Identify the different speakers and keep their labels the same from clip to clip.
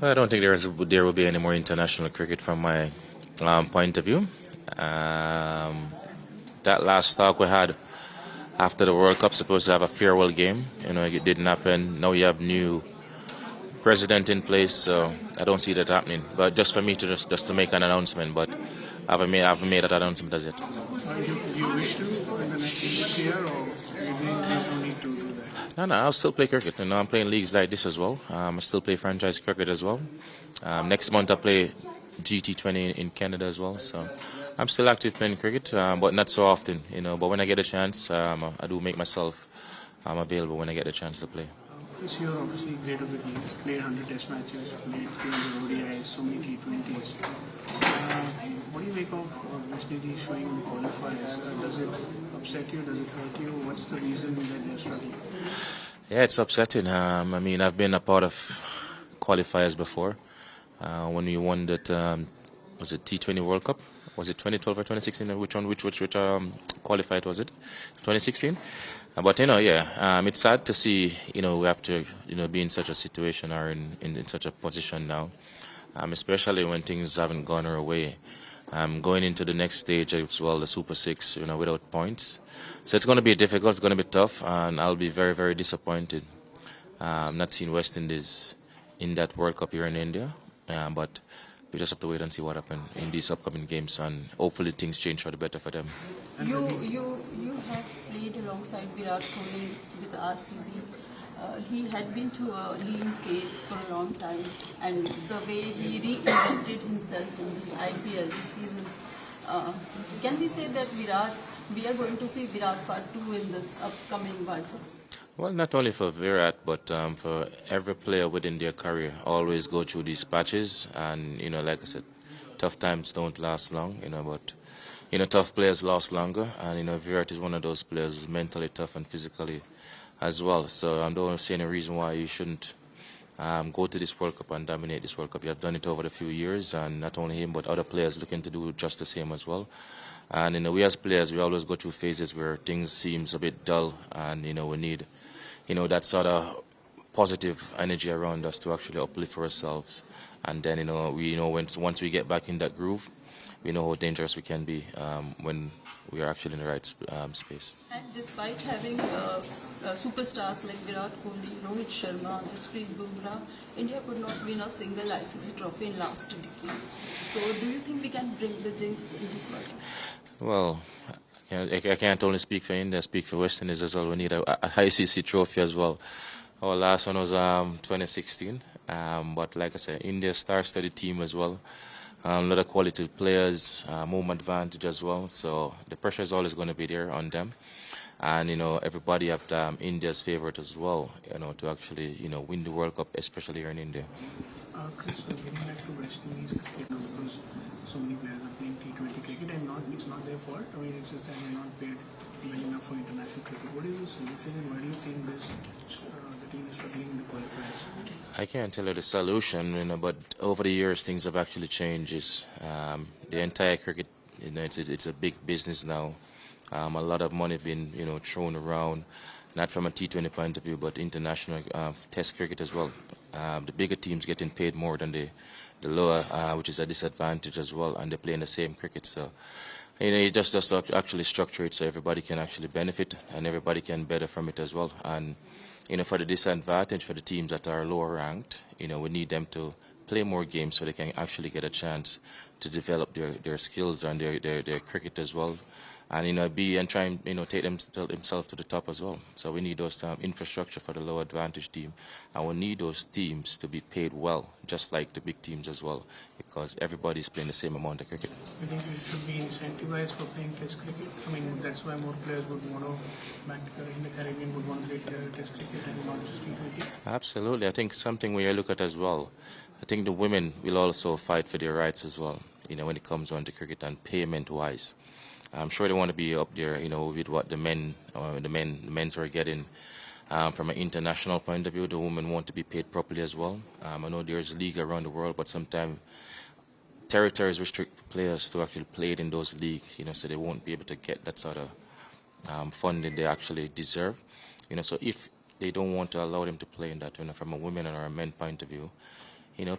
Speaker 1: I don't think there will be any more international cricket from my point of view. Um, that last talk we had after the World Cup supposed to have a farewell game. It didn't happen. Now you have new president in place, so I don't see that happening. But just for me to just to make an announcement, but I haven't made that announcement as yet.
Speaker 2: Do you wish to in the next year, or you don't need to do that?
Speaker 1: No, I'll still play cricket. I'm playing leagues like this as well. I still play franchise cricket as well. Next month I play GT20 in Canada as well. So I'm still active playing cricket, but not so often. But when I get a chance, I do make myself available when I get the chance to play.
Speaker 2: This year, obviously, great of the team. Played 100 Test matches, played 300 ODIs, so many T20s. What do you make of West Indies showing in the qualifiers? Does it upset you? Does it hurt you? What's the reason that they're struggling?
Speaker 1: Yeah, it's upsetting. I've been a part of qualifiers before. When we won that, was it T20 World Cup? Was it 2012 or 2016? Which qualified was it? 2016. But it's sad to see we have to be in such a situation or in such a position now, especially when things haven't gone our way. Going into the next stage as well, the Super Six, without points. So it's going to be difficult. It's going to be tough, and I'll be very, very disappointed. Not seeing West Indies in that World Cup here in India, but we just have to wait and see what happens in these upcoming games, and hopefully things change for the better for them.
Speaker 3: You have played alongside Virat Kohli with RCB. He had been through a lean phase for a long time, and the way he reinvented himself in this IPL this season, can we say that we are going to see Virat Part 2 in this upcoming World Cup?
Speaker 1: Well, not only for Virat, but for every player within their career, always go through these patches, and like I said, tough times don't last long, but tough players last longer, and Virat is one of those players who's mentally tough and physically as well. So I don't see any reason why you shouldn't go to this World Cup and dominate this World Cup. You have done it over the few years, and not only him, but other players looking to do just the same as well. And we as players, we always go through phases where things seems a bit dull, and we need that sort of positive energy around us to actually uplift ourselves. And then once we get back in that groove, we know how dangerous we can be when we are actually in the right space.
Speaker 3: And despite having superstars like Virat Kohli, Rohit Sharma, Jasprit Bumrah, India could not win a single ICC trophy in last decade. So do you think we can bring the jinx in this World Cup?
Speaker 1: Well, I can't only speak for India, I speak for West Indies as well. We need a ICC trophy as well. Our last one was 2016. But like I said, India star-studded team as well. A lot of quality players, home advantage as well. So the pressure is always going to be there on them. And, everybody have India's favorite as well, to actually, win the World Cup, especially here in India.
Speaker 2: Chris, getting back to West Indies cricket, because so many players are playing T20 cricket, and it's not their fault. I mean, it's just that they're not paid well enough for international cricket. What is the solution, and why do you think the team is struggling in the qualifiers?
Speaker 1: I can't tell you the solution, but over the years things have actually changed. The entire cricket, it's a big business now. A lot of money been, thrown around, not from a T20 point of view, but international Test cricket as well. The bigger teams getting paid more than the lower, which is a disadvantage as well, and they play in the same cricket. So, you just actually structure it so everybody can actually benefit and everybody can better from it as well. And for the disadvantage for the teams that are lower ranked, we need them to play more games so they can actually get a chance to develop their skills and their cricket as well. And try and take themselves to the top as well. So we need those infrastructure for the low advantage team, and we need those teams to be paid well, just like the big teams as well, because everybody's playing the same amount of cricket.
Speaker 2: I think you should be incentivized for playing Test cricket. I mean, that's why more players would want to, back in the Caribbean, would want to play Test cricket and not just T20.
Speaker 1: Absolutely, I think something we look at as well. I think the women will also fight for their rights as well. When it comes on to cricket and payment-wise. I'm sure they want to be up there, with what the men's are getting. From an international point of view, the women want to be paid properly as well. I know there's a league around the world, but sometimes territories restrict players to actually play in those leagues, so they won't be able to get that sort of funding they actually deserve. So if they don't want to allow them to play in that, from a women or a men point of view,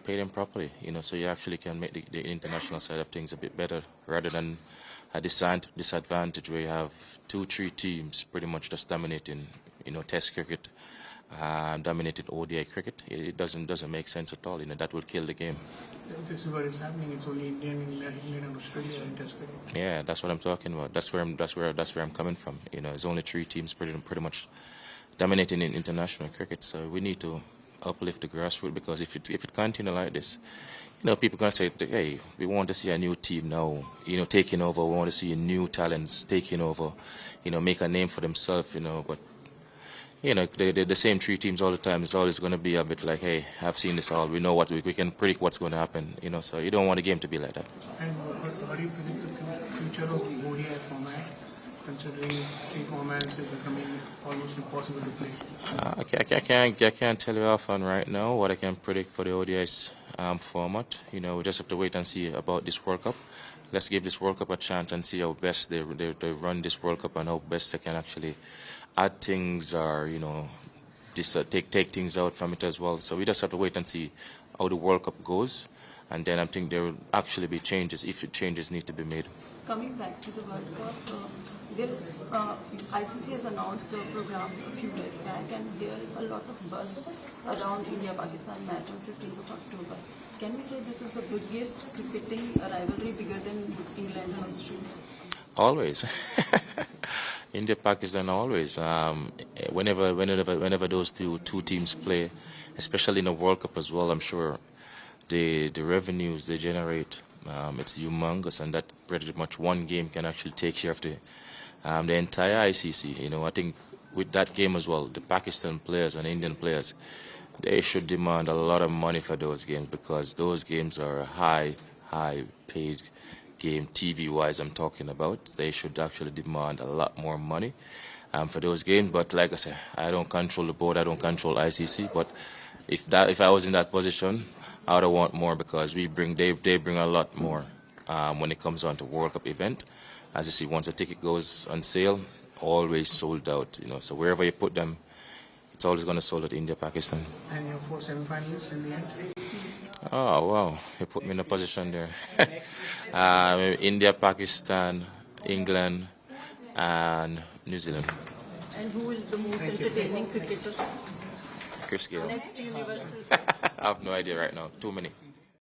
Speaker 1: pay them properly, so you actually can make the international side of things a bit better rather than a disadvantage where you have 2-3 teams pretty much just dominating, Test cricket, dominating ODI cricket. It doesn't make sense at all. That will kill the game.
Speaker 2: This is what is happening. It's only England, and Australia in Test cricket.
Speaker 1: Yeah, that's what I'm talking about. That's where I'm coming from. There's only 3 teams pretty much dominating in international cricket. So we need to uplift the grassroots, because if it continue like this, people gonna say, hey, we want to see a new team now, taking over. We want to see new talents taking over, make a name for themselves, but the same 3 teams all the time. It's always going to be a bit like, hey, I've seen this all. We know what we can predict what's going to happen. So you don't want the game to be like that.
Speaker 2: And how do you predict the future of the ODI format, considering 3 formats is becoming almost impossible to play?
Speaker 1: I can't tell you offhand right now what I can predict for the ODIs format. We just have to wait and see about this World Cup. Let's give this World Cup a chance and see how best they run this World Cup and how best they can actually add things or take things out from it as well. So we just have to wait and see how the World Cup goes, and then I think there will actually be changes if changes need to be made.
Speaker 3: Coming back to the World Cup, ICC has announced the program a few days back, and there is a lot of buzz around India-Pakistan match on 15th of October. Can we say this is the biggest cricketing rivalry, bigger than England and Australia?
Speaker 1: Always. India, Pakistan, always. Whenever those two teams play, especially in the World Cup as well, I'm sure the revenues they generate, it's humongous, and that pretty much one game can actually take care of the entire ICC. I think with that game as well, the Pakistan players and Indian players, they should demand a lot of money for those games, because those games are a high paid game, TV-wise I'm talking about. They should actually demand a lot more money for those games. But like I said, I don't control the board, I don't control ICC. But if I was in that position, I would want more, because they bring a lot more when it comes on to World Cup event. As you see, once a ticket goes on sale, always sold out. So wherever you put them, it's always going to sold out India, Pakistan.
Speaker 2: And your 4 semi-finalists in the end?
Speaker 1: Oh, wow. You put me in a position there. India, Pakistan, England, and New Zealand.
Speaker 3: And who will the most entertaining cricketer?
Speaker 1: Chris Gayle.
Speaker 3: Next universal.
Speaker 1: I have no idea right now. Too many.